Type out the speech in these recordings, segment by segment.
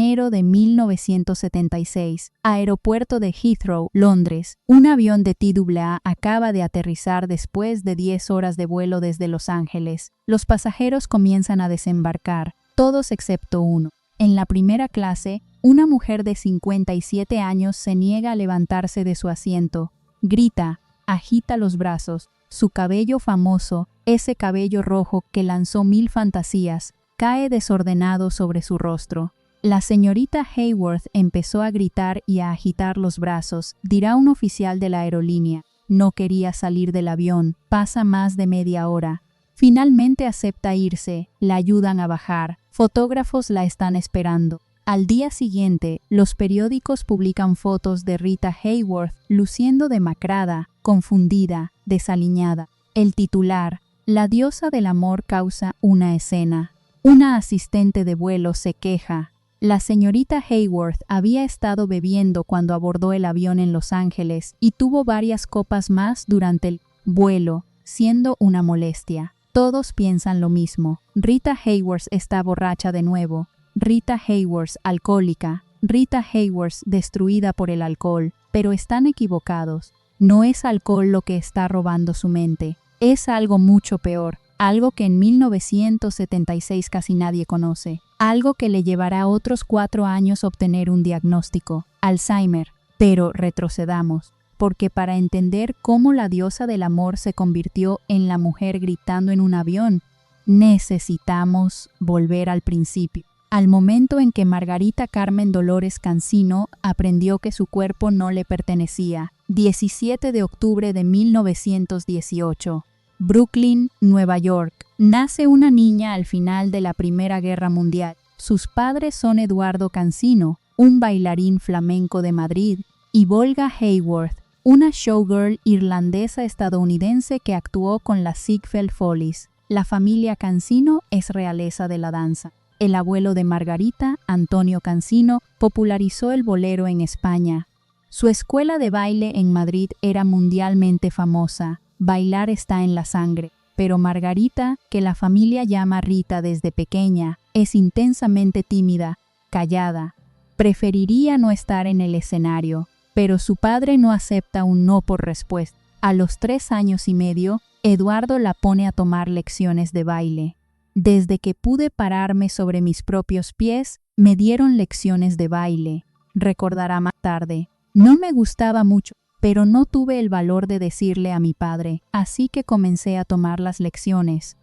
enero de 1976, aeropuerto de Heathrow, Londres. Un avión de TWA acaba de aterrizar después de 10 horas de vuelo desde Los Ángeles. Los pasajeros comienzan a desembarcar, todos excepto uno. En la primera clase, una mujer de 57 años se niega a levantarse de su asiento. Grita, agita los brazos. Su cabello famoso, ese cabello rojo que lanzó 1000 fantasías, cae desordenado sobre su rostro. La señorita Hayworth empezó a gritar y a agitar los brazos, dirá un oficial de la aerolínea. No quería salir del avión, pasa más de media hora. Finalmente acepta irse, la ayudan a bajar, fotógrafos la están esperando. Al día siguiente, los periódicos publican fotos de Rita Hayworth luciendo demacrada, confundida, desaliñada. El titular, la diosa del amor causa una escena. Una asistente de vuelo se queja. La señorita Hayworth había estado bebiendo cuando abordó el avión en Los Ángeles y tuvo varias copas más durante el vuelo, siendo una molestia. Todos piensan lo mismo. Rita Hayworth está borracha de nuevo. Rita Hayworth alcohólica. Rita Hayworth destruida por el alcohol. Pero están equivocados. No es alcohol lo que está robando su mente. Es algo mucho peor. Algo que en 1976 casi nadie conoce. Algo que le llevará otros 4 años obtener un diagnóstico. Alzheimer. Pero retrocedamos. Porque para entender cómo la diosa del amor se convirtió en la mujer gritando en un avión, necesitamos volver al principio. Al momento en que Margarita Carmen Dolores Cancino aprendió que su cuerpo no le pertenecía. 17 de octubre de 1918. Brooklyn, Nueva York. Nace una niña al final de la Primera Guerra Mundial. Sus padres son Eduardo Cancino, un bailarín flamenco de Madrid, y Volga Hayworth, una showgirl irlandesa-estadounidense que actuó con las Ziegfeld Follies. La familia Cancino es realeza de la danza. El abuelo de Margarita, Antonio Cancino, popularizó el bolero en España. Su escuela de baile en Madrid era mundialmente famosa. Bailar está en la sangre. Pero Margarita, que la familia llama Rita desde pequeña, es intensamente tímida, callada. Preferiría no estar en el escenario, pero su padre no acepta un no por respuesta. A los 3 años y medio, Eduardo la pone a tomar lecciones de baile. Desde que pude pararme sobre mis propios pies, me dieron lecciones de baile. Recordará más tarde. No me gustaba mucho, pero no tuve el valor de decirle a mi padre, así que comencé a tomar las lecciones.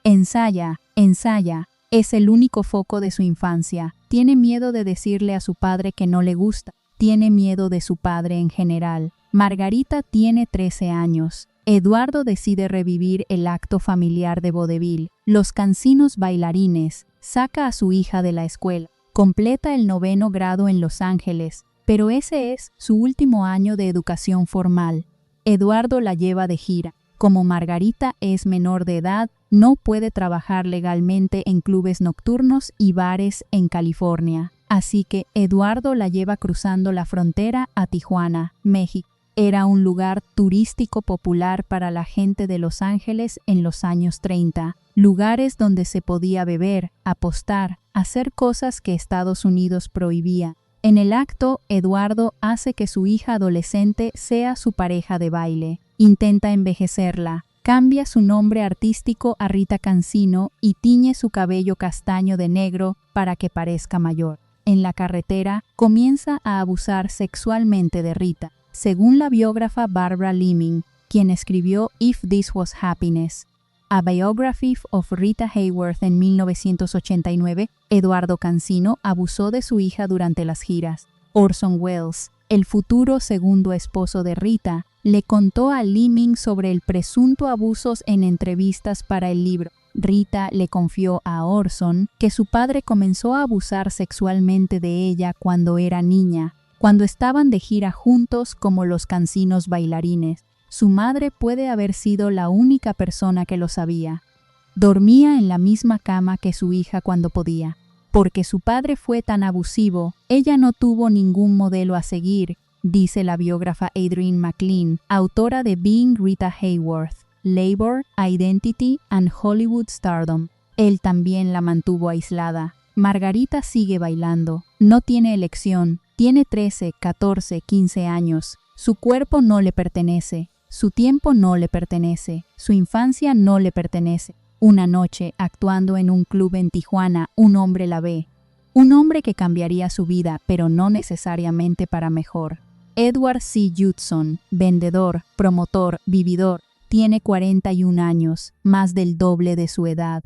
Ensaya, es el único foco de su infancia. Tiene miedo de decirle a su padre que no le gusta. Tiene miedo de su padre en general. Margarita tiene 13 años. Eduardo decide revivir el acto familiar de vodevil. Los Cancinos bailarines. Saca a su hija de la escuela. Completa el 9º grado en Los Ángeles. Pero ese es su último año de educación formal. Eduardo la lleva de gira. Como Margarita es menor de edad, no puede trabajar legalmente en clubes nocturnos y bares en California. Así que Eduardo la lleva cruzando la frontera a Tijuana, México. Era un lugar turístico popular para la gente de Los Ángeles en los años 30. Lugares donde se podía beber, apostar, hacer cosas que Estados Unidos prohibía. En el acto, Eduardo hace que su hija adolescente sea su pareja de baile. Intenta envejecerla. Cambia su nombre artístico a Rita Cancino y tiñe su cabello castaño de negro para que parezca mayor. En la carretera, comienza a abusar sexualmente de Rita. Según la biógrafa Barbara Leeming, quien escribió If This Was Happiness, A Biography of Rita Hayworth en 1989, Eduardo Cancino abusó de su hija durante las giras. Orson Welles, el futuro segundo esposo de Rita, le contó a Leeming sobre el presunto abusos en entrevistas para el libro. Rita le confió a Orson que su padre comenzó a abusar sexualmente de ella cuando era niña, cuando estaban de gira juntos como los Cancinos bailarines. Su madre puede haber sido la única persona que lo sabía. Dormía en la misma cama que su hija cuando podía. Porque su padre fue tan abusivo, ella no tuvo ningún modelo a seguir, dice la biógrafa Adrienne McLean, autora de Being Rita Hayworth, Labor, Identity and Hollywood Stardom. Él también la mantuvo aislada. Margarita sigue bailando. No tiene elección. Tiene 13, 14, 15 años. Su cuerpo no le pertenece. Su tiempo no le pertenece. Su infancia no le pertenece. Una noche, actuando en un club en Tijuana, un hombre la ve. Un hombre que cambiaría su vida, pero no necesariamente para mejor. Edward C. Judson, vendedor, promotor, vividor, tiene 41 años, más del doble de su edad.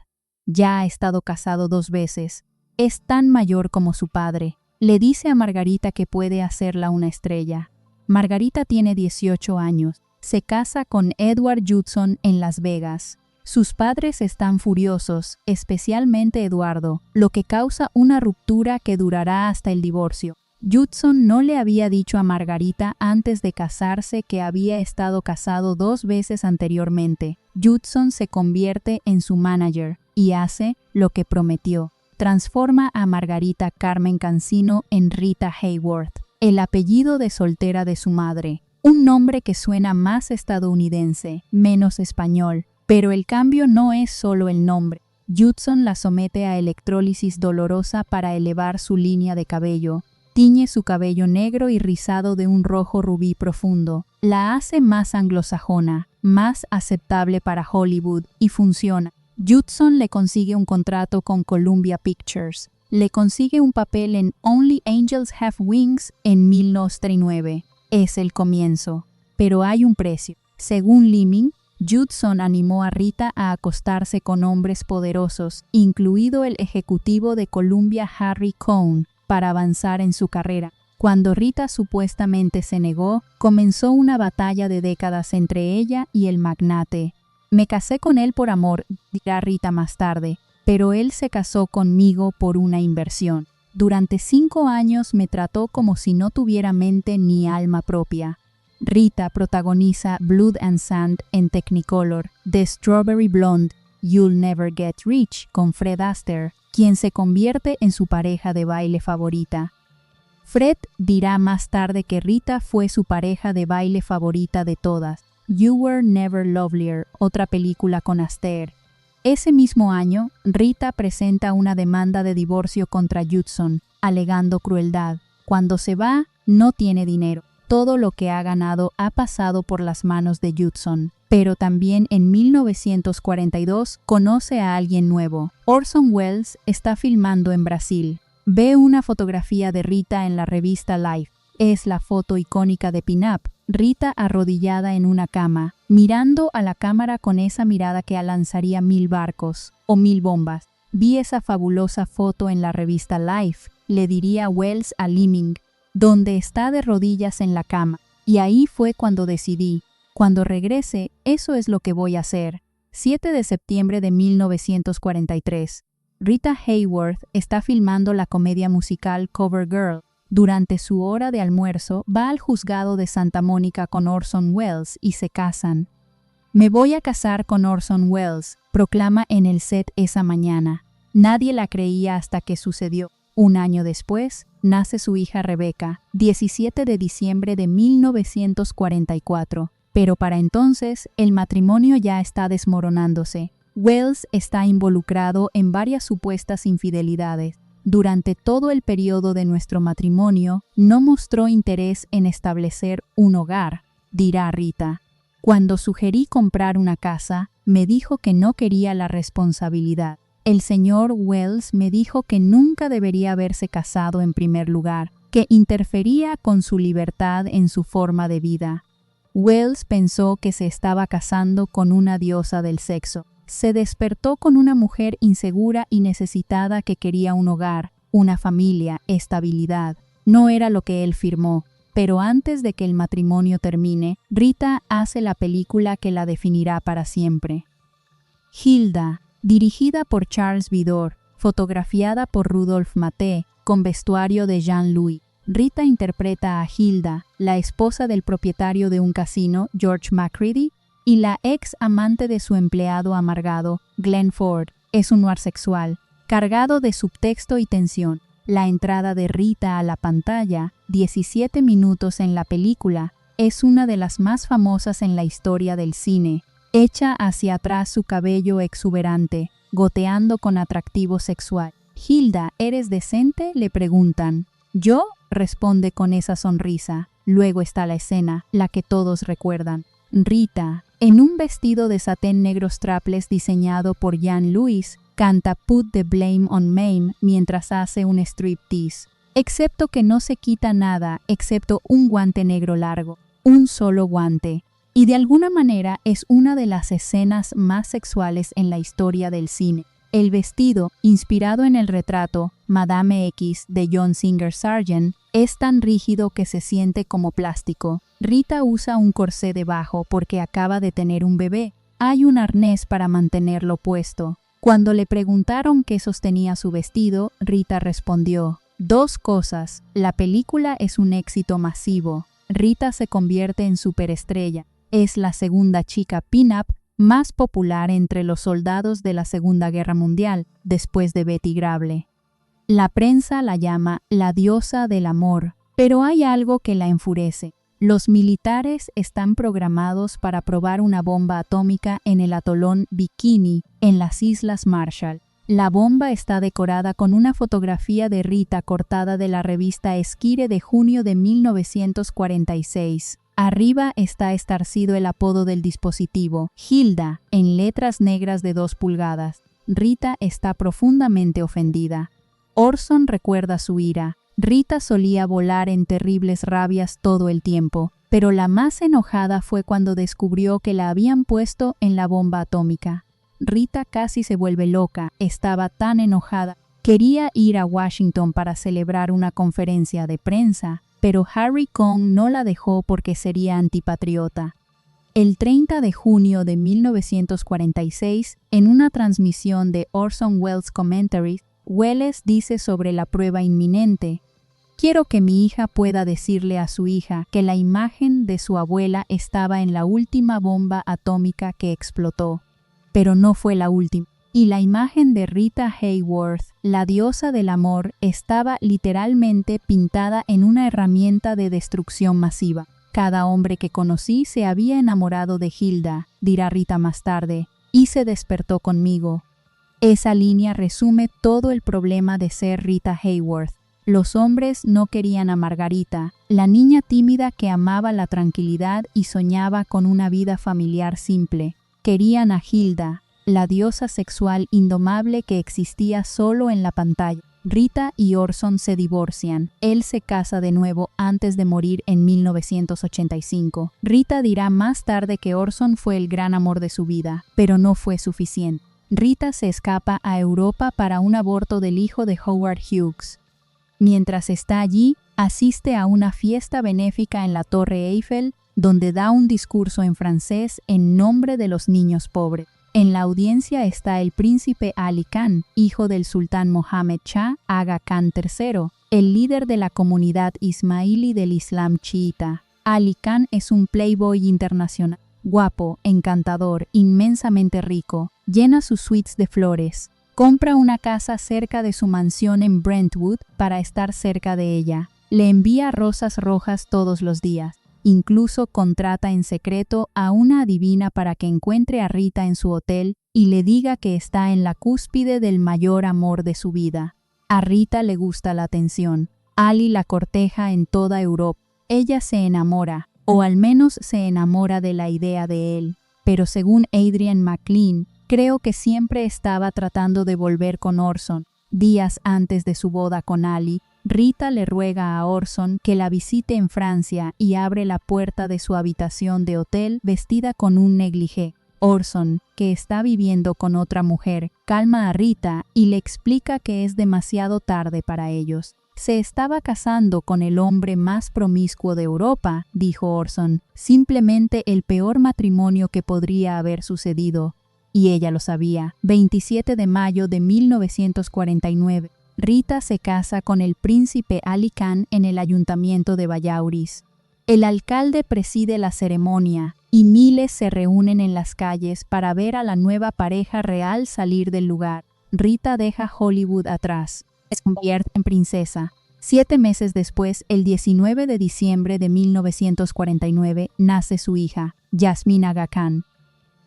Ya ha estado casado 2 veces. Es tan mayor como su padre. Le dice a Margarita que puede hacerla una estrella. Margarita tiene 18 años. Se casa con Edward Judson en Las Vegas. Sus padres están furiosos, especialmente Eduardo, lo que causa una ruptura que durará hasta el divorcio. Judson no le había dicho a Margarita antes de casarse que había estado casado 2 veces anteriormente. Judson se convierte en su manager y hace lo que prometió. Transforma a Margarita Carmen Cancino en Rita Hayworth, el apellido de soltera de su madre. Un nombre que suena más estadounidense, menos español. Pero el cambio no es solo el nombre. Judson la somete a electrólisis dolorosa para elevar su línea de cabello. Tiñe su cabello negro y rizado de un rojo rubí profundo. La hace más anglosajona, más aceptable para Hollywood, y funciona. Judson le consigue un contrato con Columbia Pictures. Le consigue un papel en Only Angels Have Wings en 1909. Es el comienzo. Pero hay un precio. Según Leeming, Judson animó a Rita a acostarse con hombres poderosos, incluido el ejecutivo de Columbia Harry Cohn, para avanzar en su carrera. Cuando Rita supuestamente se negó, comenzó una batalla de décadas entre ella y el magnate. Me casé con él por amor, dirá Rita más tarde, pero él se casó conmigo por una inversión. Durante 5 años me trató como si no tuviera mente ni alma propia. Rita protagoniza Blood and Sand en Technicolor, The Strawberry Blonde, You'll Never Get Rich con Fred Astaire, quien se convierte en su pareja de baile favorita. Fred dirá más tarde que Rita fue su pareja de baile favorita de todas. You Were Never Lovelier, otra película con Astaire. Ese mismo año, Rita presenta una demanda de divorcio contra Judson, alegando crueldad. Cuando se va, no tiene dinero. Todo lo que ha ganado ha pasado por las manos de Judson. Pero también en 1942 conoce a alguien nuevo. Orson Welles está filmando en Brasil. Ve una fotografía de Rita en la revista Life. Es la foto icónica de Pin-Up. Rita arrodillada en una cama, mirando a la cámara con esa mirada que lanzaría 1000 barcos o 1000 bombas. Vi esa fabulosa foto en la revista Life, le diría Welles a Leeming, donde está de rodillas en la cama. Y ahí fue cuando decidí, cuando regrese, eso es lo que voy a hacer. 7 de septiembre de 1943. Rita Hayworth está filmando la comedia musical Cover Girl. Durante su hora de almuerzo, va al juzgado de Santa Mónica con Orson Welles y se casan. Me voy a casar con Orson Welles, proclama en el set esa mañana. Nadie la creía hasta que sucedió. Un año después, nace su hija Rebecca, 17 de diciembre de 1944. Pero para entonces, el matrimonio ya está desmoronándose. Welles está involucrado en varias supuestas infidelidades. Durante todo el periodo de nuestro matrimonio, no mostró interés en establecer un hogar, dirá Rita. Cuando sugerí comprar una casa, me dijo que no quería la responsabilidad. El señor Welles me dijo que nunca debería haberse casado en primer lugar, que interfería con su libertad en su forma de vida. Welles pensó que se estaba casando con una diosa del sexo. Se despertó con una mujer insegura y necesitada que quería un hogar, una familia, estabilidad. No era lo que él firmó, pero antes de que el matrimonio termine, Rita hace la película que la definirá para siempre. Hilda, dirigida por Charles Vidor, fotografiada por Rudolf Maté, con vestuario de Jean-Louis. Rita interpreta a Hilda, la esposa del propietario de un casino, George Macready, y la ex amante de su empleado amargado, Glenn Ford. Es un noir sexual, cargado de subtexto y tensión. La entrada de Rita a la pantalla, 17 minutos en la película, es una de las más famosas en la historia del cine. Echa hacia atrás su cabello exuberante, goteando con atractivo sexual. Hilda, ¿eres decente?, le preguntan. ¿Yo?, responde con esa sonrisa. Luego está la escena, la que todos recuerdan. Rita, en un vestido de satén negro strapless diseñado por Jan Lewis, canta Put the Blame on Mame mientras hace un striptease. Excepto que no se quita nada, excepto un guante negro largo. Un solo guante. Y de alguna manera es una de las escenas más sexuales en la historia del cine. El vestido, inspirado en el retrato Madame X de John Singer Sargent, es tan rígido que se siente como plástico. Rita usa un corsé debajo porque acaba de tener un bebé. Hay un arnés para mantenerlo puesto. Cuando le preguntaron qué sostenía su vestido, Rita respondió: 2 cosas. La película es un éxito masivo. Rita se convierte en superestrella. Es la segunda chica pin-up más popular entre los soldados de la Segunda Guerra Mundial, después de Betty Grable. La prensa la llama la diosa del amor, pero hay algo que la enfurece. Los militares están programados para probar una bomba atómica en el atolón Bikini, en las Islas Marshall. La bomba está decorada con una fotografía de Rita cortada de la revista Esquire de junio de 1946. Arriba está estarcido el apodo del dispositivo, Hilda, en letras negras de 2 pulgadas. Rita está profundamente ofendida. Orson recuerda su ira. Rita solía volar en terribles rabias todo el tiempo, pero la más enojada fue cuando descubrió que la habían puesto en la bomba atómica. Rita casi se vuelve loca, estaba tan enojada. Quería ir a Washington para celebrar una conferencia de prensa, pero Harry Cohn no la dejó porque sería antipatriota. El 30 de junio de 1946, en una transmisión de Orson Welles Commentaries, Welles dice sobre la prueba inminente: «Quiero que mi hija pueda decirle a su hija que la imagen de su abuela estaba en la última bomba atómica que explotó, pero no fue la última». Y la imagen de Rita Hayworth, la diosa del amor, estaba literalmente pintada en una herramienta de destrucción masiva. Cada hombre que conocí se había enamorado de Hilda, dirá Rita más tarde, y se despertó conmigo. Esa línea resume todo el problema de ser Rita Hayworth. Los hombres no querían a Margarita, la niña tímida que amaba la tranquilidad y soñaba con una vida familiar simple. Querían a Hilda, la diosa sexual indomable que existía solo en la pantalla. Rita y Orson se divorcian. Él se casa de nuevo antes de morir en 1985. Rita dirá más tarde que Orson fue el gran amor de su vida, pero no fue suficiente. Rita se escapa a Europa para un aborto del hijo de Howard Hughes. Mientras está allí, asiste a una fiesta benéfica en la Torre Eiffel, donde da un discurso en francés en nombre de los niños pobres. En la audiencia está el príncipe Ali Khan, hijo del sultán Mohammed Shah Aga Khan III, el líder de la comunidad ismailí del Islam chiita. Ali Khan es un playboy internacional, guapo, encantador, inmensamente rico, llena sus suites de flores, compra una casa cerca de su mansión en Brentwood para estar cerca de ella, le envía rosas rojas todos los días. Incluso contrata en secreto a una adivina para que encuentre a Rita en su hotel y le diga que está en la cúspide del mayor amor de su vida. A Rita le gusta la atención. Ali la corteja en toda Europa. Ella se enamora, o al menos se enamora de la idea de él. Pero según Adrian McLean, creo que siempre estaba tratando de volver con Orson. Días antes de su boda con Ali, Rita le ruega a Orson que la visite en Francia y abre la puerta de su habitación de hotel vestida con un negligé. Orson, que está viviendo con otra mujer, calma a Rita y le explica que es demasiado tarde para ellos. Se estaba casando con el hombre más promiscuo de Europa, dijo Orson, simplemente el peor matrimonio que podría haber sucedido. Y ella lo sabía. 27 de mayo de 1949. Rita se casa con el príncipe Ali Khan en el ayuntamiento de Vallauris. El alcalde preside la ceremonia y miles se reúnen en las calles para ver a la nueva pareja real salir del lugar. Rita deja Hollywood atrás. Se convierte en princesa. 7 meses después, el 19 de diciembre de 1949, nace su hija, Yasmine Aga Khan.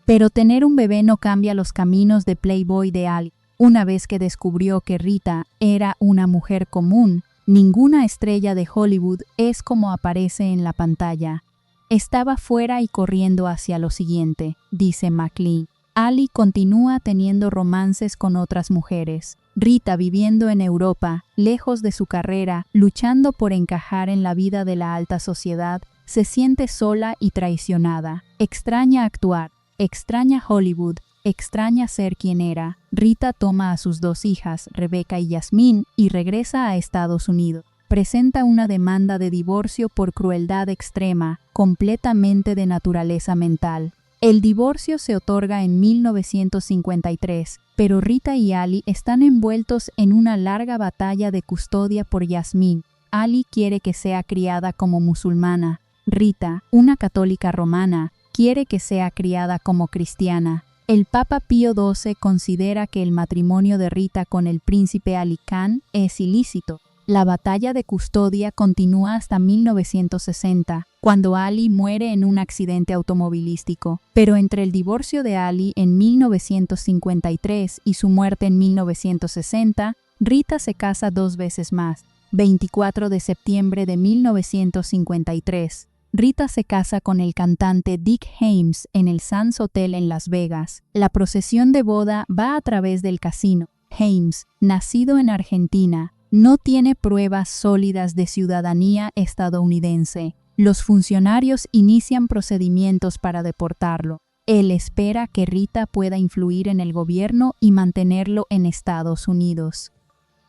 Pero tener un bebé no cambia los caminos de Playboy de Ali. Una vez que descubrió que Rita era una mujer común, ninguna estrella de Hollywood es como aparece en la pantalla. Estaba fuera y corriendo hacia lo siguiente, dice McLean. Ali continúa teniendo romances con otras mujeres. Rita viviendo en Europa, lejos de su carrera, luchando por encajar en la vida de la alta sociedad, se siente sola y traicionada. Extraña actuar, extraña Hollywood, extraña ser quien era. Rita toma a sus dos hijas, Rebecca y Yasmín, y regresa a Estados Unidos. Presenta una demanda de divorcio por crueldad extrema, completamente de naturaleza mental. El divorcio se otorga en 1953, pero Rita y Ali están envueltos en una larga batalla de custodia por Yasmín. Ali quiere que sea criada como musulmana. Rita, una católica romana, quiere que sea criada como cristiana. El Papa Pío XII considera que el matrimonio de Rita con el príncipe Ali Khan es ilícito. La batalla de custodia continúa hasta 1960, cuando Ali muere en un accidente automovilístico. Pero entre el divorcio de Ali en 1953 y su muerte en 1960, Rita se casa 2 veces más. 24 de septiembre de 1953. Rita se casa con el cantante Dick Haymes en el Sands Hotel en Las Vegas. La procesión de boda va a través del casino. Haymes, nacido en Argentina, no tiene pruebas sólidas de ciudadanía estadounidense. Los funcionarios inician procedimientos para deportarlo. Él espera que Rita pueda influir en el gobierno y mantenerlo en Estados Unidos.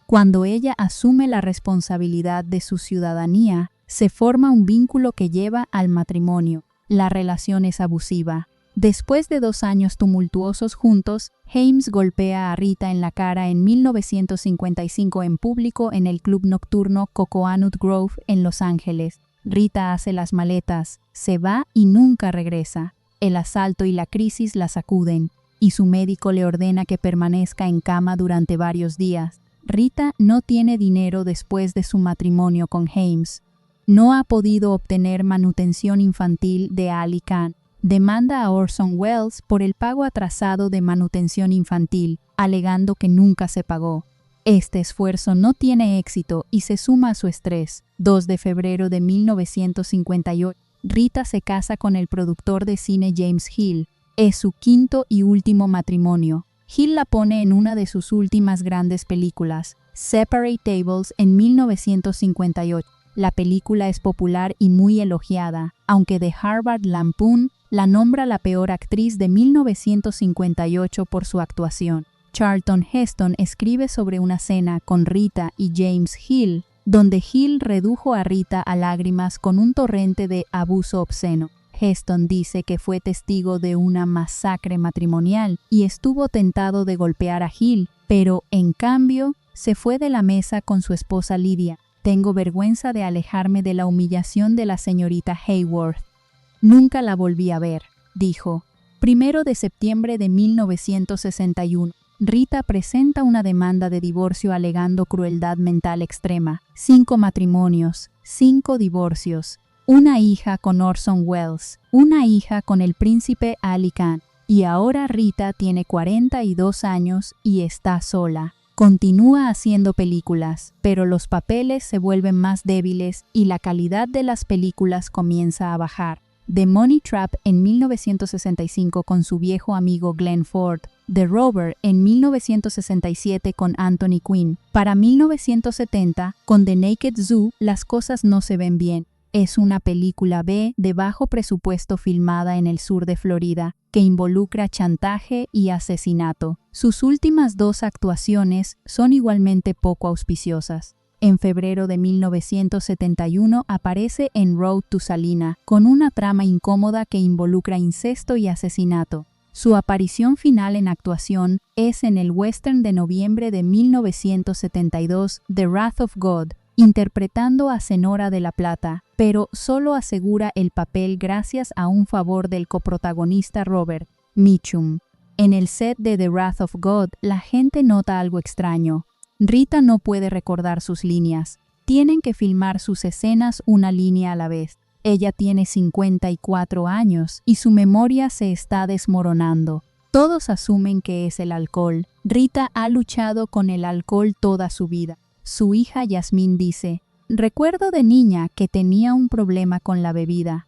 Cuando ella asume la responsabilidad de su ciudadanía, se forma un vínculo que lleva al matrimonio. La relación es abusiva. Después de 2 años tumultuosos juntos, Haymes golpea a Rita en la cara en 1955 en público en el club nocturno Cocoanut Grove en Los Ángeles. Rita hace las maletas, se va y nunca regresa. El asalto y la crisis la sacuden, y su médico le ordena que permanezca en cama durante varios días. Rita no tiene dinero después de su matrimonio con Haymes. No ha podido obtener manutención infantil de Ali Khan. Demanda a Orson Welles por el pago atrasado de manutención infantil, alegando que nunca se pagó. Este esfuerzo no tiene éxito y se suma a su estrés. 2 de febrero de 1958, Rita se casa con el productor de cine James Hill. Es su 5º y último matrimonio. Hill la pone en una de sus últimas grandes películas, Separate Tables, en 1958. La película es popular y muy elogiada, aunque The Harvard Lampoon la nombra la peor actriz de 1958 por su actuación. Charlton Heston escribe sobre una cena con Rita y James Hill, donde Hill redujo a Rita a lágrimas con un torrente de abuso obsceno. Heston dice que fue testigo de una masacre matrimonial y estuvo tentado de golpear a Hill, pero, en cambio, se fue de la mesa con su esposa Lydia. Tengo vergüenza de alejarme de la humillación de la señorita Hayworth. Nunca la volví a ver, dijo. 1 de septiembre de 1961. Rita presenta una demanda de divorcio alegando crueldad mental extrema. 5 matrimonios, 5 divorcios, una hija con Orson Welles, una hija con el príncipe Ali Khan. Y ahora Rita tiene 42 años y está sola. Continúa haciendo películas, pero los papeles se vuelven más débiles y la calidad de las películas comienza a bajar. The Money Trap en 1965 con su viejo amigo Glenn Ford. The Rover en 1967 con Anthony Quinn. Para 1970, con The Naked Zoo, las cosas no se ven bien. Es una película B de bajo presupuesto filmada en el sur de Florida, que involucra chantaje y asesinato. Sus últimas 2 actuaciones son igualmente poco auspiciosas. En febrero de 1971 aparece en Road to Salina, con una trama incómoda que involucra incesto y asesinato. Su aparición final en actuación es en el western de noviembre de 1972, The Wrath of God, interpretando a Zenora de la Plata, pero solo asegura el papel gracias a un favor del coprotagonista Robert Mitchum. En el set de The Wrath of God, la gente nota algo extraño. Rita no puede recordar sus líneas. Tienen que filmar sus escenas una línea a la vez. Ella tiene 54 años y su memoria se está desmoronando. Todos asumen que es el alcohol. Rita ha luchado con el alcohol toda su vida. Su hija Yasmín dice: recuerdo de niña que tenía un problema con la bebida.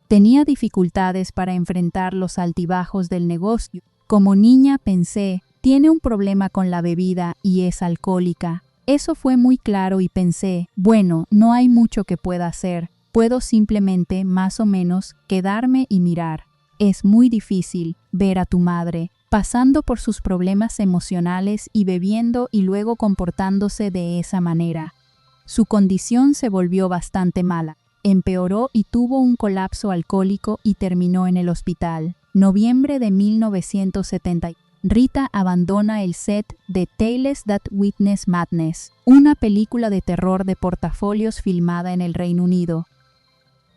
Tenía dificultades para enfrentar los altibajos del negocio. Como niña pensé, tiene un problema con la bebida y es alcohólica. Eso fue muy claro y pensé, bueno, no hay mucho que pueda hacer. Puedo simplemente, más o menos, quedarme y mirar. Es muy difícil ver a tu madre pasando por sus problemas emocionales y bebiendo y luego comportándose de esa manera. Su condición se volvió bastante mala. Empeoró y tuvo un colapso alcohólico y terminó en el hospital. Noviembre de 1970. Rita abandona el set de Tales That Witness Madness, una película de terror de portafolios filmada en el Reino Unido.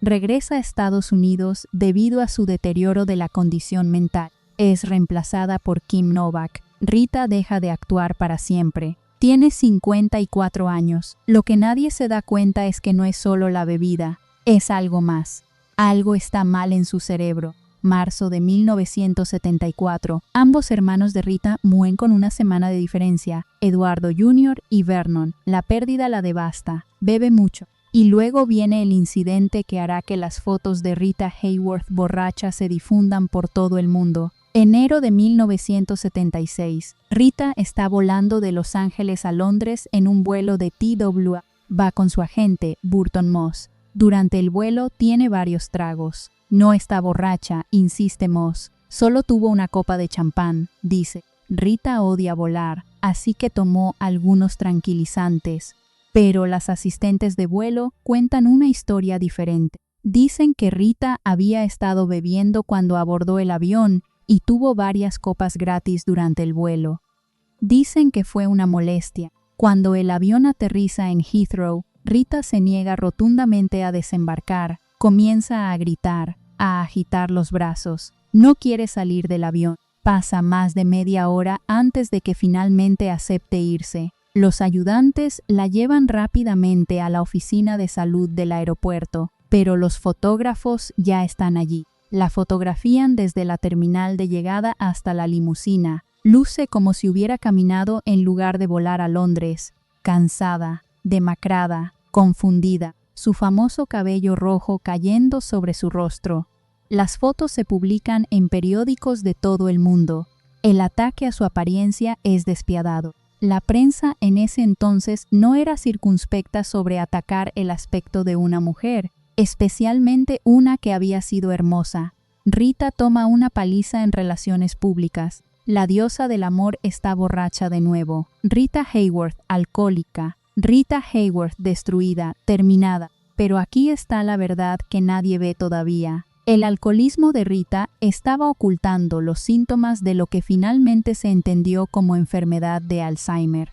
Regresa a Estados Unidos debido a su deterioro de la condición mental. Es reemplazada por Kim Novak. Rita deja de actuar para siempre. Tiene 54 años. Lo que nadie se da cuenta es que no es solo la bebida, es algo más. Algo está mal en su cerebro. Marzo de 1974. Ambos hermanos de Rita mueren con una semana de diferencia. Eduardo Jr. y Vernon. La pérdida la devasta. Bebe mucho. Y luego viene el incidente que hará que las fotos de Rita Hayworth borracha se difundan por todo el mundo. Enero de 1976. Rita está volando de Los Ángeles a Londres en un vuelo de TWA. Va con su agente, Burton Moss. Durante el vuelo tiene varios tragos. No está borracha, insiste Moss. Solo tuvo una copa de champán, dice. Rita odia volar, así que tomó algunos tranquilizantes. Pero las asistentes de vuelo cuentan una historia diferente. Dicen que Rita había estado bebiendo cuando abordó el avión y tuvo varias copas gratis durante el vuelo. Dicen que fue una molestia. Cuando el avión aterriza en Heathrow, Rita se niega rotundamente a desembarcar. Comienza a gritar, a agitar los brazos. No quiere salir del avión. Pasa más de media hora antes de que finalmente acepte irse. Los ayudantes la llevan rápidamente a la oficina de salud del aeropuerto, pero los fotógrafos ya están allí. La fotografían desde la terminal de llegada hasta la limusina. Luce como si hubiera caminado en lugar de volar a Londres, cansada, demacrada, confundida, su famoso cabello rojo cayendo sobre su rostro. Las fotos se publican en periódicos de todo el mundo. El ataque a su apariencia es despiadado. La prensa en ese entonces no era circunspecta sobre atacar el aspecto de una mujer, especialmente una que había sido hermosa. Rita toma una paliza en relaciones públicas. La diosa del amor está borracha de nuevo. Rita Hayworth, alcohólica. Rita Hayworth, destruida, terminada. Pero aquí está la verdad que nadie ve todavía. El alcoholismo de Rita estaba ocultando los síntomas de lo que finalmente se entendió como enfermedad de Alzheimer.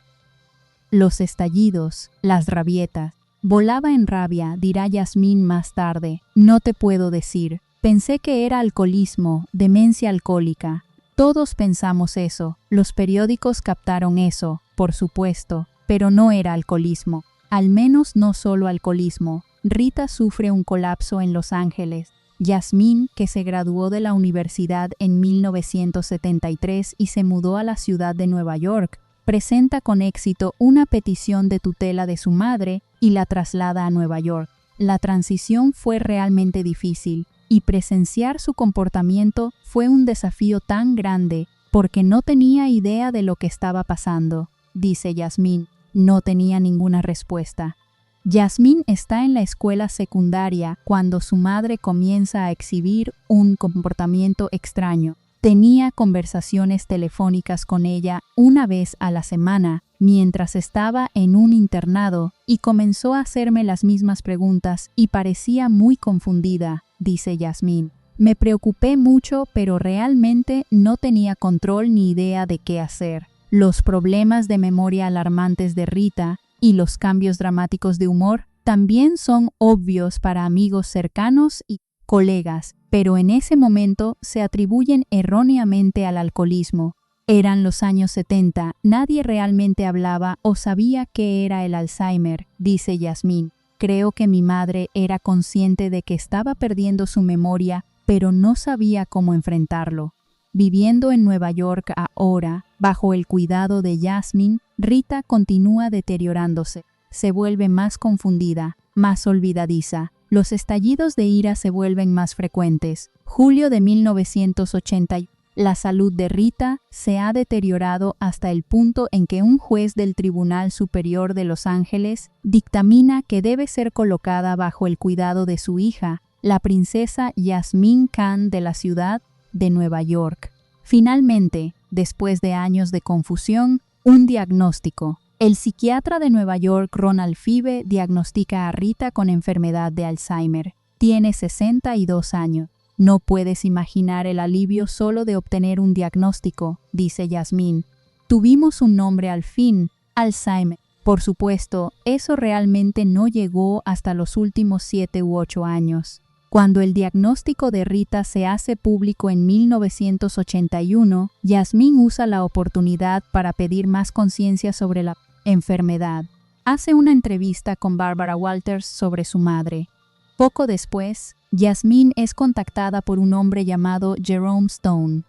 Los estallidos, las rabietas. Volaba en rabia, dirá Yasmín más tarde. No te puedo decir. Pensé que era alcoholismo, demencia alcohólica. Todos pensamos eso. Los periódicos captaron eso, por supuesto, pero no era alcoholismo. Al menos no solo alcoholismo. Rita sufre un colapso en Los Ángeles. Yasmín, que se graduó de la universidad en 1973 y se mudó a la ciudad de Nueva York, presenta con éxito una petición de tutela de su madre y la traslada a Nueva York. La transición fue realmente difícil y presenciar su comportamiento fue un desafío tan grande porque no tenía idea de lo que estaba pasando, dice Yasmín. No tenía ninguna respuesta. Yasmín está en la escuela secundaria cuando su madre comienza a exhibir un comportamiento extraño. Tenía conversaciones telefónicas con ella una vez a la semana mientras estaba en un internado y comenzó a hacerme las mismas preguntas y parecía muy confundida, dice Yasmín. Me preocupé mucho, pero realmente no tenía control ni idea de qué hacer. Los problemas de memoria alarmantes de Rita y los cambios dramáticos de humor también son obvios para amigos cercanos y colegas, pero en ese momento se atribuyen erróneamente al alcoholismo. Eran los años 70, nadie realmente hablaba o sabía qué era el Alzheimer, dice Yasmín. Creo que mi madre era consciente de que estaba perdiendo su memoria, pero no sabía cómo enfrentarlo. Viviendo en Nueva York ahora, bajo el cuidado de Jasmine, Rita continúa deteriorándose. Se vuelve más confundida, más olvidadiza. Los estallidos de ira se vuelven más frecuentes. Julio de 1980. La salud de Rita se ha deteriorado hasta el punto en que un juez del Tribunal Superior de Los Ángeles dictamina que debe ser colocada bajo el cuidado de su hija, la princesa Yasmine Khan de la ciudad de Nueva York. Finalmente, después de años de confusión, un diagnóstico. El psiquiatra de Nueva York, Ronald Fibe, diagnostica a Rita con enfermedad de Alzheimer. Tiene 62 años. No puedes imaginar el alivio solo de obtener un diagnóstico, dice Yasmine. Tuvimos un nombre al fin, Alzheimer. Por supuesto, eso realmente no llegó hasta los últimos 7 u 8 años. Cuando el diagnóstico de Rita se hace público en 1981, Yasmine usa la oportunidad para pedir más conciencia sobre la enfermedad. Hace una entrevista con Barbara Walters sobre su madre. Poco después, Yasmine es contactada por un hombre llamado Jerome Stone.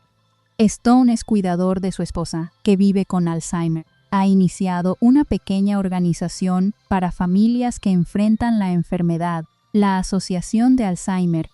Stone es cuidador de su esposa, que vive con Alzheimer. Ha iniciado una pequeña organización para familias que enfrentan la enfermedad, la Asociación de Alzheimer.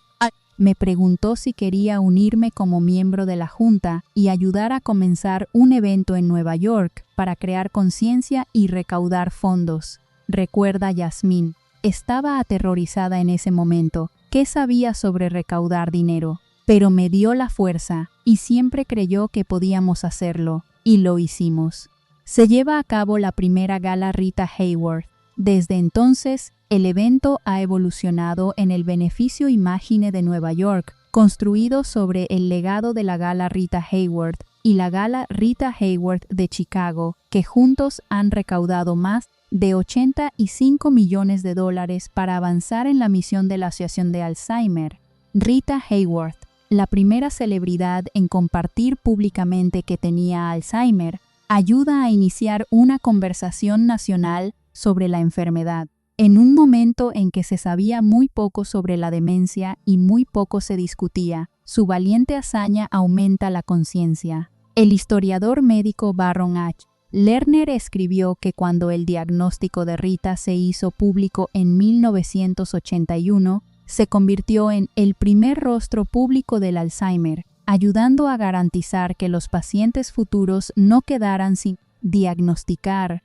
Me preguntó si quería unirme como miembro de la junta y ayudar a comenzar un evento en Nueva York para crear conciencia y recaudar fondos. Recuerda Yasmine. Estaba aterrorizada en ese momento. ¿Qué sabía sobre recaudar dinero? Pero me dio la fuerza y siempre creyó que podíamos hacerlo, y lo hicimos. Se lleva a cabo la primera gala Rita Hayworth. Desde entonces, el evento ha evolucionado en el Beneficio Imágine de Nueva York, construido sobre el legado de la gala Rita Hayworth y la gala Rita Hayworth de Chicago, que juntos han recaudado más de $85 millones para avanzar en la misión de la Asociación de Alzheimer. Rita Hayworth, la primera celebridad en compartir públicamente que tenía Alzheimer, ayuda a iniciar una conversación nacional sobre la enfermedad. En un momento en que se sabía muy poco sobre la demencia y muy poco se discutía, su valiente hazaña aumenta la conciencia. El historiador médico Baron H. Lerner escribió que cuando el diagnóstico de Rita se hizo público en 1981, se convirtió en el primer rostro público del Alzheimer, ayudando a garantizar que los pacientes futuros no quedaran sin diagnosticar.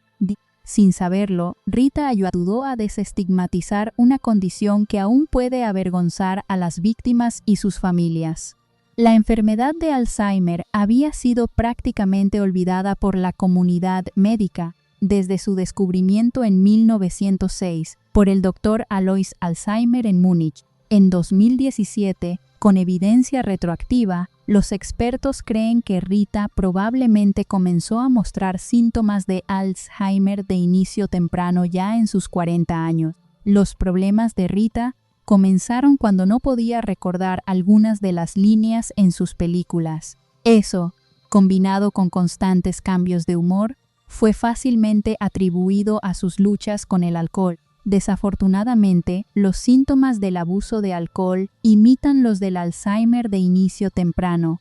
Sin saberlo, Rita ayudó a desestigmatizar una condición que aún puede avergonzar a las víctimas y sus familias. La enfermedad de Alzheimer había sido prácticamente olvidada por la comunidad médica desde su descubrimiento en 1906 por el Dr. Alois Alzheimer en Múnich. En 2017, con evidencia retroactiva, los expertos creen que Rita probablemente comenzó a mostrar síntomas de Alzheimer de inicio temprano ya en sus 40 años. Los problemas de Rita comenzaron cuando no podía recordar algunas de las líneas en sus películas. Eso, combinado con constantes cambios de humor, fue fácilmente atribuido a sus luchas con el alcohol. Desafortunadamente, los síntomas del abuso de alcohol imitan los del Alzheimer de inicio temprano.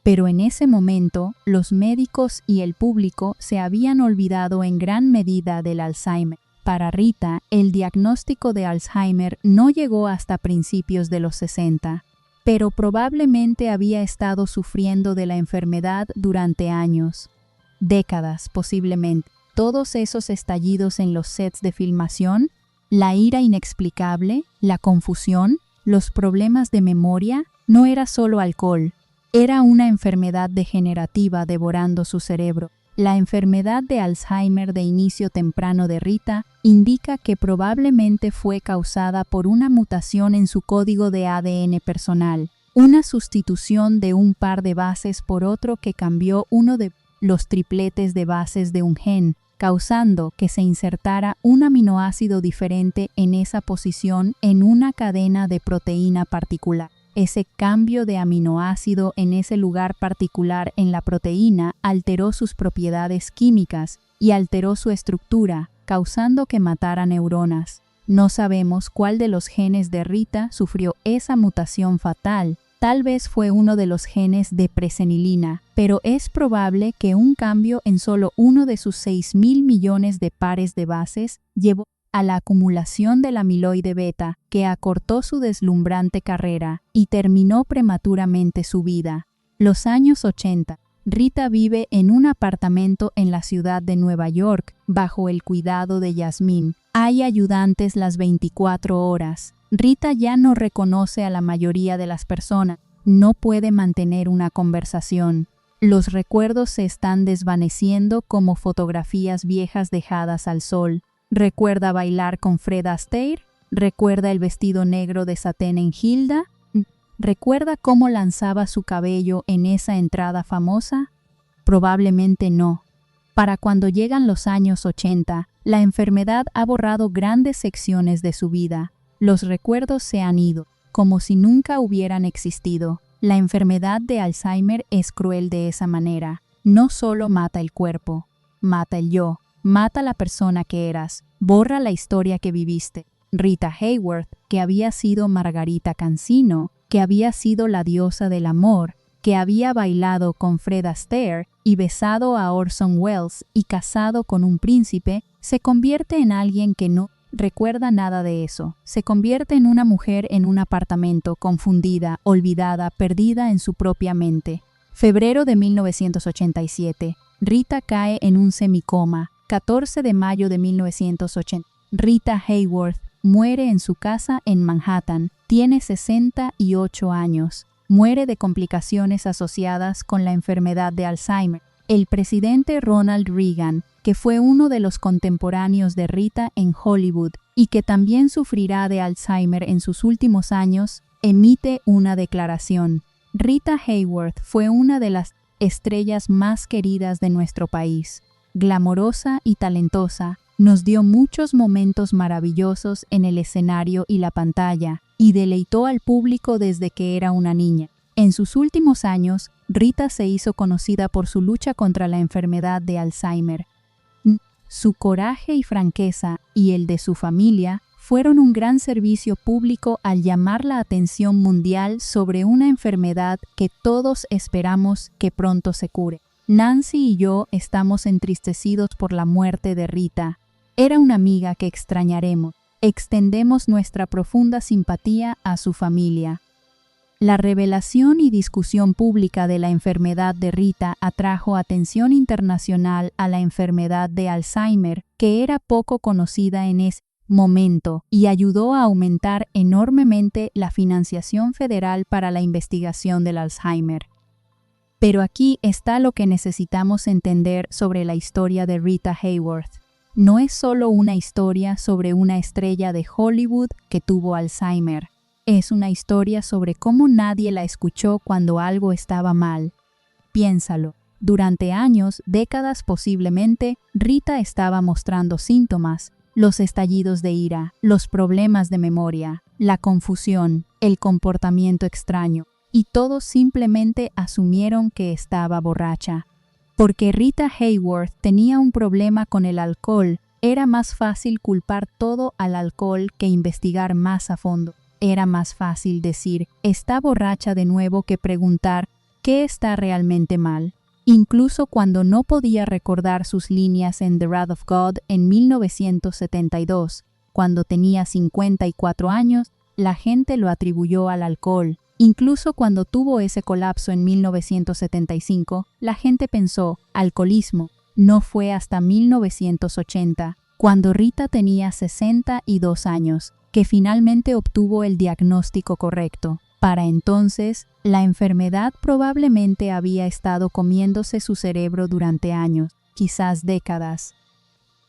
Pero en ese momento, los médicos y el público se habían olvidado en gran medida del Alzheimer. Para Rita, el diagnóstico de Alzheimer no llegó hasta principios de los 60, pero probablemente había estado sufriendo de la enfermedad durante años, décadas posiblemente. Todos esos estallidos en los sets de filmación, la ira inexplicable, la confusión, los problemas de memoria, no era solo alcohol, era una enfermedad degenerativa devorando su cerebro. La enfermedad de Alzheimer de inicio temprano de Rita indica que probablemente fue causada por una mutación en su código de ADN personal, una sustitución de un par de bases por otro que cambió uno de los tripletes de bases de un gen, causando que se insertara un aminoácido diferente en esa posición en una cadena de proteína particular. Ese cambio de aminoácido en ese lugar particular en la proteína alteró sus propiedades químicas y alteró su estructura, causando que matara neuronas. No sabemos cuál de los genes de Rita sufrió esa mutación fatal, Tal vez fue uno de los genes de presenilina, pero es probable que un cambio en solo uno de sus 6.000 millones de pares de bases llevó a la acumulación del amiloide beta, que acortó su deslumbrante carrera y terminó prematuramente su vida. Los años 80. Rita vive en un apartamento en la ciudad de Nueva York, bajo el cuidado de Yasmín. Hay ayudantes las 24 horas. Rita ya no reconoce a la mayoría de las personas. No puede mantener una conversación. Los recuerdos se están desvaneciendo como fotografías viejas dejadas al sol. ¿Recuerda bailar con Fred Astaire? ¿Recuerda el vestido negro de satén en Hilda? ¿Recuerda cómo lanzaba su cabello en esa entrada famosa? Probablemente no. Para cuando llegan los años 80, la enfermedad ha borrado grandes secciones de su vida. Los recuerdos se han ido, como si nunca hubieran existido. La enfermedad de Alzheimer es cruel de esa manera. No solo mata el cuerpo, mata el yo. Mata la persona que eras, borra la historia que viviste. Rita Hayworth, que había sido Margarita Cancino, que había sido la diosa del amor, que había bailado con Fred Astaire y besado a Orson Welles y casado con un príncipe, se convierte en alguien que no recuerda nada de eso. Se convierte en una mujer en un apartamento, confundida, olvidada, perdida en su propia mente. Febrero de 1987. Rita cae en un semicoma. 14 de mayo de 1980. Rita Hayworth muere en su casa en Manhattan. Tiene 68 años. Muere de complicaciones asociadas con la enfermedad de Alzheimer. El presidente Ronald Reagan, que fue uno de los contemporáneos de Rita en Hollywood y que también sufrirá de Alzheimer en sus últimos años, emite una declaración. Rita Hayworth fue una de las estrellas más queridas de nuestro país. Glamorosa y talentosa, nos dio muchos momentos maravillosos en el escenario y la pantalla, y deleitó al público desde que era una niña. En sus últimos años, Rita se hizo conocida por su lucha contra la enfermedad de Alzheimer. Su coraje y franqueza, y el de su familia, fueron un gran servicio público al llamar la atención mundial sobre una enfermedad que todos esperamos que pronto se cure. Nancy y yo estamos entristecidos por la muerte de Rita. Era una amiga que extrañaremos. Extendemos nuestra profunda simpatía a su familia. La revelación y discusión pública de la enfermedad de Rita atrajo atención internacional a la enfermedad de Alzheimer, que era poco conocida en ese momento, y ayudó a aumentar enormemente la financiación federal para la investigación del Alzheimer. Pero aquí está lo que necesitamos entender sobre la historia de Rita Hayworth. No es solo una historia sobre una estrella de Hollywood que tuvo Alzheimer. Es una historia sobre cómo nadie la escuchó cuando algo estaba mal. Piénsalo. Durante años, décadas posiblemente, Rita estaba mostrando síntomas, los estallidos de ira, los problemas de memoria, la confusión, el comportamiento extraño. Y todos simplemente asumieron que estaba borracha. Porque Rita Hayworth tenía un problema con el alcohol, era más fácil culpar todo al alcohol que investigar más a fondo. Era más fácil decir, está borracha de nuevo que preguntar, ¿qué está realmente mal? Incluso cuando no podía recordar sus líneas en The Wrath of God en 1972, cuando tenía 54 años, la gente lo atribuyó al alcohol. Incluso cuando tuvo ese colapso en 1975, la gente pensó, alcoholismo. No fue hasta 1980, cuando Rita tenía 62 años, que finalmente obtuvo el diagnóstico correcto. Para entonces, la enfermedad probablemente había estado comiéndose su cerebro durante años, quizás décadas.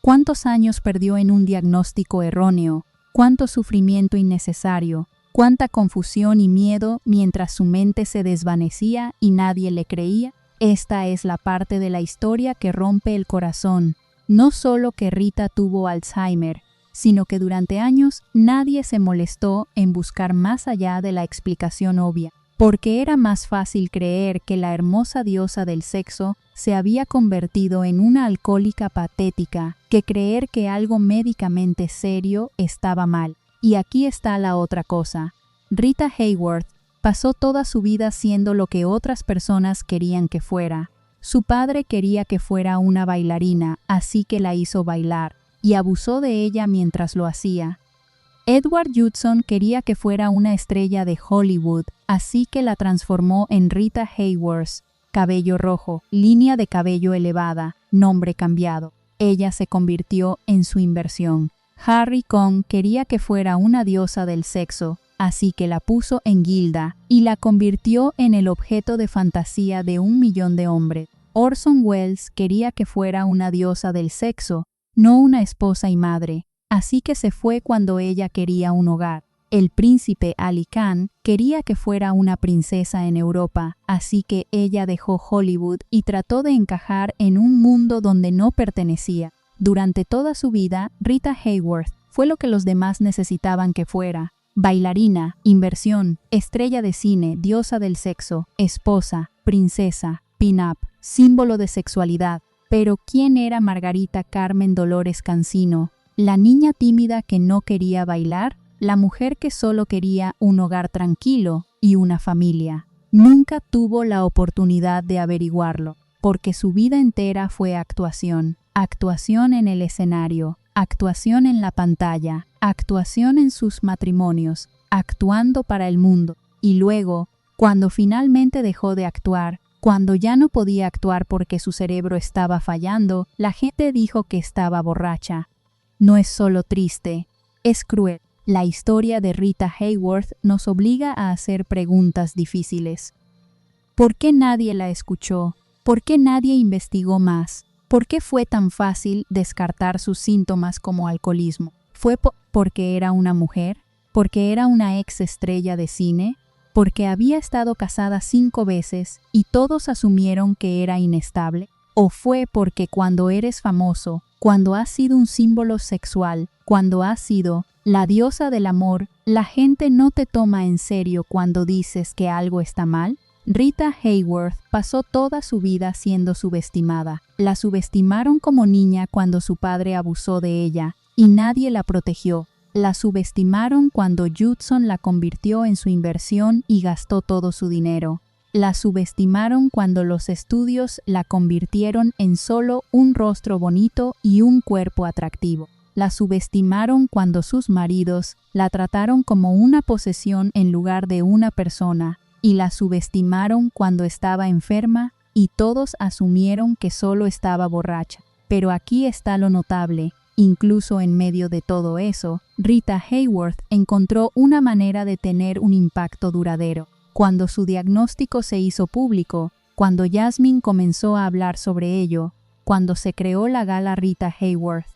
¿Cuántos años perdió en un diagnóstico erróneo? ¿Cuánto sufrimiento innecesario? ¿Cuánta confusión y miedo mientras su mente se desvanecía y nadie le creía? Esta es la parte de la historia que rompe el corazón. No solo que Rita tuvo Alzheimer, sino que durante años nadie se molestó en buscar más allá de la explicación obvia, porque era más fácil creer que la hermosa diosa del sexo se había convertido en una alcohólica patética que creer que algo médicamente serio estaba mal. Y aquí está la otra cosa. Rita Hayworth Pasó toda su vida siendo lo que otras personas querían que fuera. Su padre quería que fuera una bailarina, así que la hizo bailar, y abusó de ella mientras lo hacía. Edward Judson quería que fuera una estrella de Hollywood, así que la transformó en Rita Hayworth, cabello rojo, línea de cabello elevada, nombre cambiado. Ella se convirtió en su inversión. Harry Cohn quería que fuera una diosa del sexo, así que la puso en Gilda y la convirtió en el objeto de fantasía de 1 millón de hombres. Orson Welles quería que fuera una diosa del sexo, no una esposa y madre, así que se fue cuando ella quería un hogar. El príncipe Ali Khan quería que fuera una princesa en Europa, así que ella dejó Hollywood y trató de encajar en un mundo donde no pertenecía. Durante toda su vida, Rita Hayworth fue lo que los demás necesitaban que fuera. Bailarina, inversión, estrella de cine, diosa del sexo, esposa, princesa, pin-up, símbolo de sexualidad. Pero ¿quién era Margarita Carmen Dolores Cancino? La niña tímida que no quería bailar, la mujer que solo quería un hogar tranquilo y una familia. Nunca tuvo la oportunidad de averiguarlo, porque su vida entera fue actuación. Actuación en el escenario, actuación en la pantalla, actuación en sus matrimonios, actuando para el mundo. Y luego, cuando finalmente dejó de actuar, cuando ya no podía actuar porque su cerebro estaba fallando, la gente dijo que estaba borracha. No es solo triste, es cruel. La historia de Rita Hayworth nos obliga a hacer preguntas difíciles. ¿Por qué nadie la escuchó? ¿Por qué nadie investigó más? ¿Por qué fue tan fácil descartar sus síntomas como alcoholismo? ¿Fue porque era una mujer? ¿Porque era una ex estrella de cine? ¿Porque había estado casada 5 veces y todos asumieron que era inestable? ¿O fue porque cuando eres famoso, cuando has sido un símbolo sexual, cuando has sido la diosa del amor, la gente no te toma en serio cuando dices que algo está mal? Rita Hayworth pasó toda su vida siendo subestimada. La subestimaron como niña cuando su padre abusó de ella y nadie la protegió. La subestimaron cuando Judson la convirtió en su inversión y gastó todo su dinero. La subestimaron cuando los estudios la convirtieron en solo un rostro bonito y un cuerpo atractivo. La subestimaron cuando sus maridos la trataron como una posesión en lugar de una persona, y la subestimaron cuando estaba enferma y todos asumieron que solo estaba borracha. Pero aquí está lo notable. Incluso en medio de todo eso, Rita Hayworth encontró una manera de tener un impacto duradero. Cuando su diagnóstico se hizo público, cuando Jasmine comenzó a hablar sobre ello, cuando se creó la gala Rita Hayworth.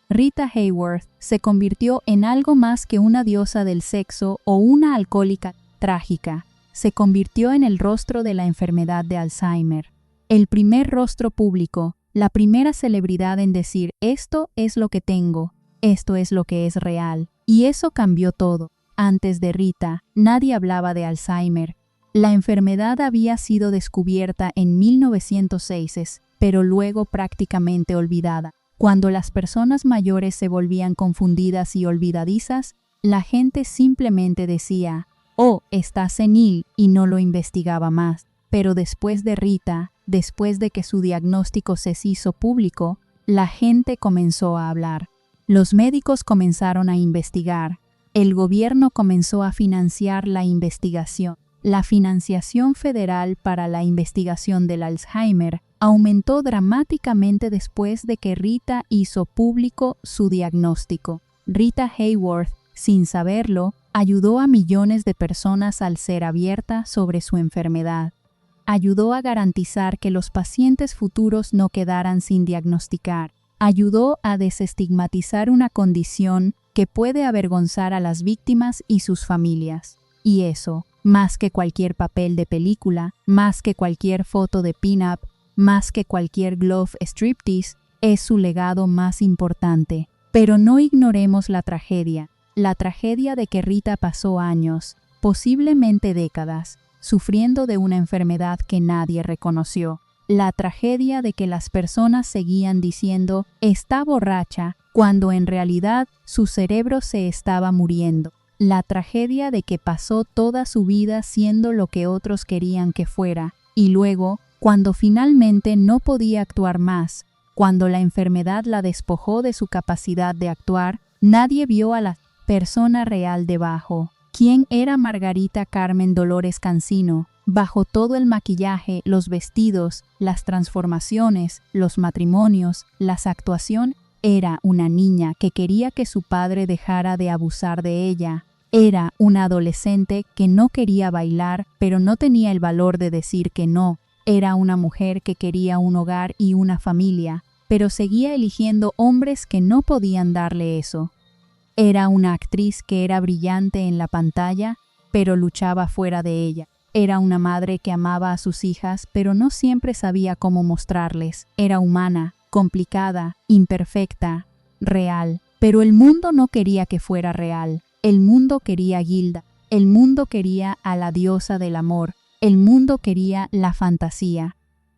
Rita Hayworth se convirtió en algo más que una diosa del sexo o una alcohólica trágica. Se convirtió en el rostro de la enfermedad de Alzheimer. El primer rostro público, la primera celebridad en decir esto es lo que tengo, esto es lo que es real. Y eso cambió todo. Antes de Rita, nadie hablaba de Alzheimer. La enfermedad había sido descubierta en 1906, pero luego prácticamente olvidada. Cuando las personas mayores se volvían confundidas y olvidadizas, la gente simplemente decía, «Oh, está senil», y no lo investigaba más. Pero después de Rita, después de que su diagnóstico se hizo público, la gente comenzó a hablar. Los médicos comenzaron a investigar. El gobierno comenzó a financiar la investigación. La financiación federal para la investigación del Alzheimer aumentó dramáticamente después de que Rita hizo público su diagnóstico. Rita Hayworth, sin saberlo, ayudó a millones de personas al ser abierta sobre su enfermedad. Ayudó a garantizar que los pacientes futuros no quedaran sin diagnosticar. Ayudó a desestigmatizar una condición que puede avergonzar a las víctimas y sus familias. Y eso, más que cualquier papel de película, más que cualquier foto de pin-up, más que cualquier glove striptease, es su legado más importante. Pero no ignoremos la tragedia de que Rita pasó años, posiblemente décadas, sufriendo de una enfermedad que nadie reconoció. La tragedia de que las personas seguían diciendo «está borracha», cuando en realidad su cerebro se estaba muriendo. La tragedia de que pasó toda su vida siendo lo que otros querían que fuera, y luego, cuando finalmente no podía actuar más, cuando la enfermedad la despojó de su capacidad de actuar, nadie vio a la persona real debajo. ¿Quién era Margarita Carmen Dolores Cancino? Bajo todo el maquillaje, los vestidos, las transformaciones, los matrimonios, las actuaciones, era una niña que quería que su padre dejara de abusar de ella. Era una adolescente que no quería bailar, pero no tenía el valor de decir que no. Era una mujer que quería un hogar y una familia, pero seguía eligiendo hombres que no podían darle eso. Era una actriz que era brillante en la pantalla, pero luchaba fuera de ella. Era una madre que amaba a sus hijas, pero no siempre sabía cómo mostrarles. Era humana, complicada, imperfecta, real. Pero el mundo no quería que fuera real. El mundo quería a Gilda. El mundo quería a la diosa del amor. El mundo quería la fantasía.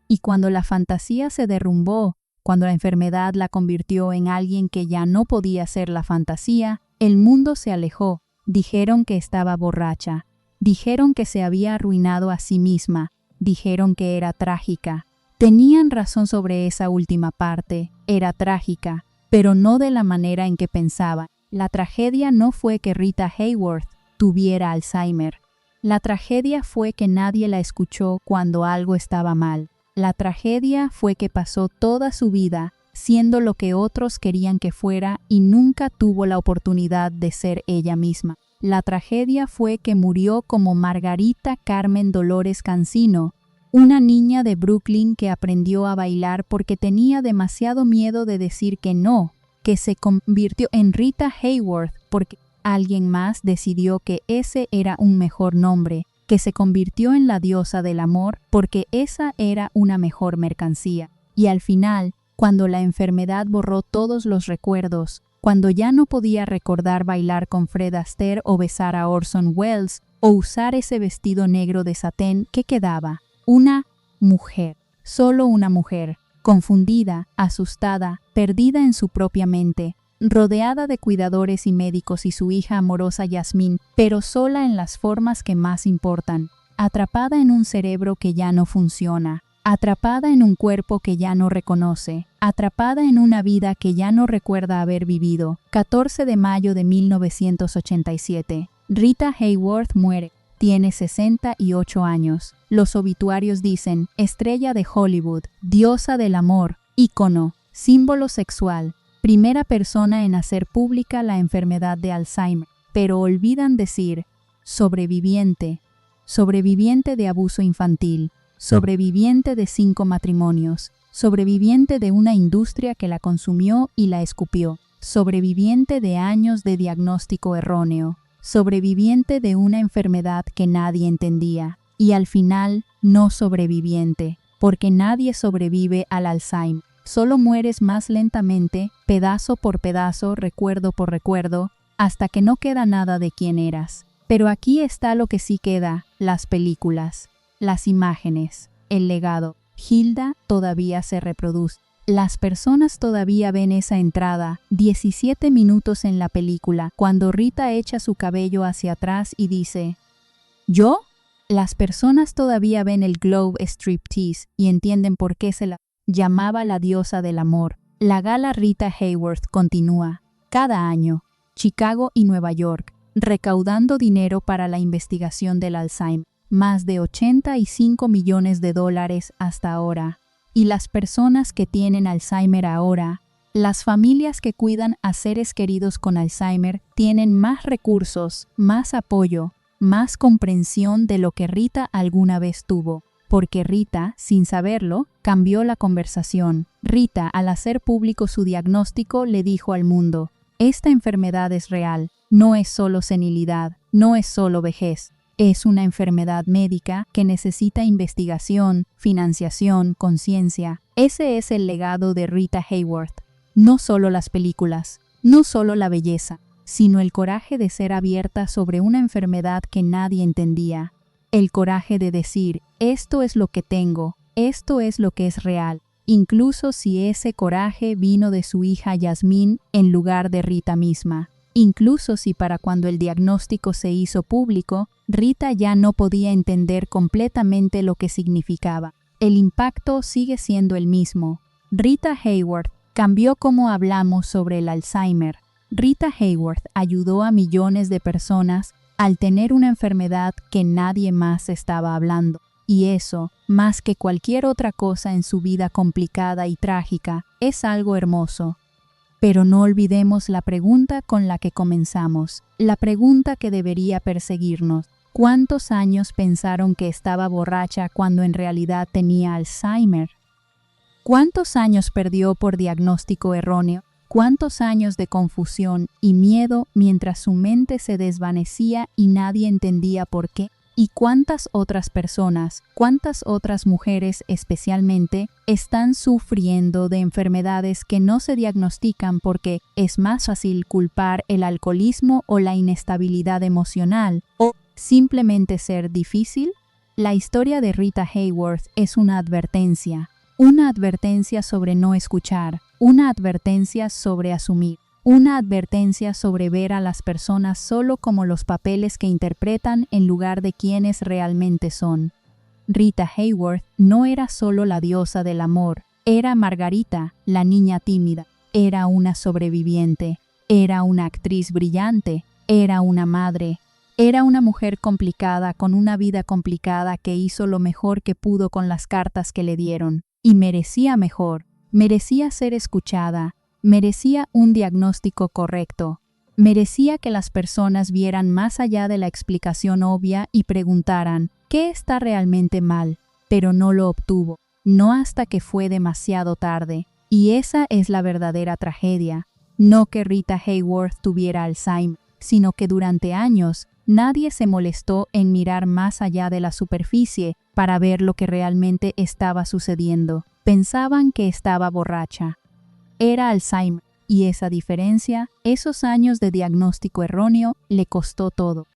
Y cuando la fantasía se derrumbó, cuando la enfermedad la convirtió en alguien que ya no podía ser la fantasía, el mundo se alejó. Dijeron que estaba borracha. Dijeron que se había arruinado a sí misma. Dijeron que era trágica. Tenían razón sobre esa última parte. Era trágica, pero no de la manera en que pensaban. La tragedia no fue que Rita Hayworth tuviera Alzheimer. La tragedia fue que nadie la escuchó cuando algo estaba mal. La tragedia fue que pasó toda su vida siendo lo que otros querían que fuera y nunca tuvo la oportunidad de ser ella misma. La tragedia fue que murió como Margarita Carmen Dolores Cancino, una niña de Brooklyn que aprendió a bailar porque tenía demasiado miedo de decir que no, que se convirtió en Rita Hayworth porque alguien más decidió que ese era un mejor nombre, que se convirtió en la diosa del amor porque esa era una mejor mercancía. Y al final, cuando la enfermedad borró todos los recuerdos, cuando ya no podía recordar bailar con Fred Astaire o besar a Orson Welles o usar ese vestido negro de satén, ¿qué quedaba? Una mujer, solo una mujer, confundida, asustada, perdida en su propia mente, rodeada de cuidadores y médicos y su hija amorosa Yasmín, pero sola en las formas que más importan, atrapada en un cerebro que ya no funciona, atrapada en un cuerpo que ya no reconoce, atrapada en una vida que ya no recuerda haber vivido. 14 de mayo de 1987. Rita Hayworth muere. Tiene 68 años. Los obituarios dicen, estrella de Hollywood, diosa del amor, ícono, símbolo sexual, primera persona en hacer pública la enfermedad de Alzheimer, pero olvidan decir, sobreviviente, sobreviviente de abuso infantil, sobreviviente de 5 matrimonios, sobreviviente de una industria que la consumió y la escupió, sobreviviente de años de diagnóstico erróneo, sobreviviente de una enfermedad que nadie entendía, y al final no sobreviviente, porque nadie sobrevive al Alzheimer. Solo mueres más lentamente, pedazo por pedazo, recuerdo por recuerdo, hasta que no queda nada de quién eras. Pero aquí está lo que sí queda, las películas, las imágenes, el legado. Gilda todavía se reproduce. Las personas todavía ven esa entrada, 17 minutos en la película, cuando Rita echa su cabello hacia atrás y dice, ¿yo? Las personas todavía ven el Globe Striptease y entienden por qué se la llamaba la diosa del amor. La gala Rita Hayworth continúa, cada año, Chicago y Nueva York, recaudando dinero para la investigación del Alzheimer. Más de $85 millones hasta ahora. Y las personas que tienen Alzheimer ahora, las familias que cuidan a seres queridos con Alzheimer, tienen más recursos, más apoyo, más comprensión de lo que Rita alguna vez tuvo. Porque Rita, sin saberlo, cambió la conversación. Rita, al hacer público su diagnóstico, le dijo al mundo, esta enfermedad es real, no es solo senilidad, no es solo vejez. Es una enfermedad médica que necesita investigación, financiación, conciencia. Ese es el legado de Rita Hayworth. No solo las películas, no solo la belleza, sino el coraje de ser abierta sobre una enfermedad que nadie entendía. El coraje de decir, esto es lo que tengo, esto es lo que es real, incluso si ese coraje vino de su hija Yasmín en lugar de Rita misma. Incluso si para cuando el diagnóstico se hizo público, Rita ya no podía entender completamente lo que significaba. El impacto sigue siendo el mismo. Rita Hayworth cambió cómo hablamos sobre el Alzheimer. Rita Hayworth ayudó a millones de personas al tener una enfermedad que nadie más estaba hablando. Y eso, más que cualquier otra cosa en su vida complicada y trágica, es algo hermoso. Pero no olvidemos la pregunta con la que comenzamos, la pregunta que debería perseguirnos. ¿Cuántos años pensaron que estaba borracha cuando en realidad tenía Alzheimer? ¿Cuántos años perdió por diagnóstico erróneo? ¿Cuántos años de confusión y miedo mientras su mente se desvanecía y nadie entendía por qué? ¿Y cuántas otras personas, cuántas otras mujeres especialmente, están sufriendo de enfermedades que no se diagnostican porque es más fácil culpar el alcoholismo o la inestabilidad emocional o simplemente ser difícil? La historia de Rita Hayworth es una advertencia sobre no escuchar, una advertencia sobre asumir. Una advertencia sobre ver a las personas solo como los papeles que interpretan en lugar de quienes realmente son. Rita Hayworth no era solo la diosa del amor, era Margarita, la niña tímida, era una sobreviviente, era una actriz brillante, era una madre, era una mujer complicada con una vida complicada que hizo lo mejor que pudo con las cartas que le dieron, y merecía mejor, merecía ser escuchada. Merecía un diagnóstico correcto. Merecía que las personas vieran más allá de la explicación obvia y preguntaran, ¿qué está realmente mal? Pero no lo obtuvo, no hasta que fue demasiado tarde. Y esa es la verdadera tragedia. No que Rita Hayworth tuviera Alzheimer, sino que durante años nadie se molestó en mirar más allá de la superficie para ver lo que realmente estaba sucediendo. Pensaban que estaba borracha. Era Alzheimer, y esa diferencia, esos años de diagnóstico erróneo, le costó todo.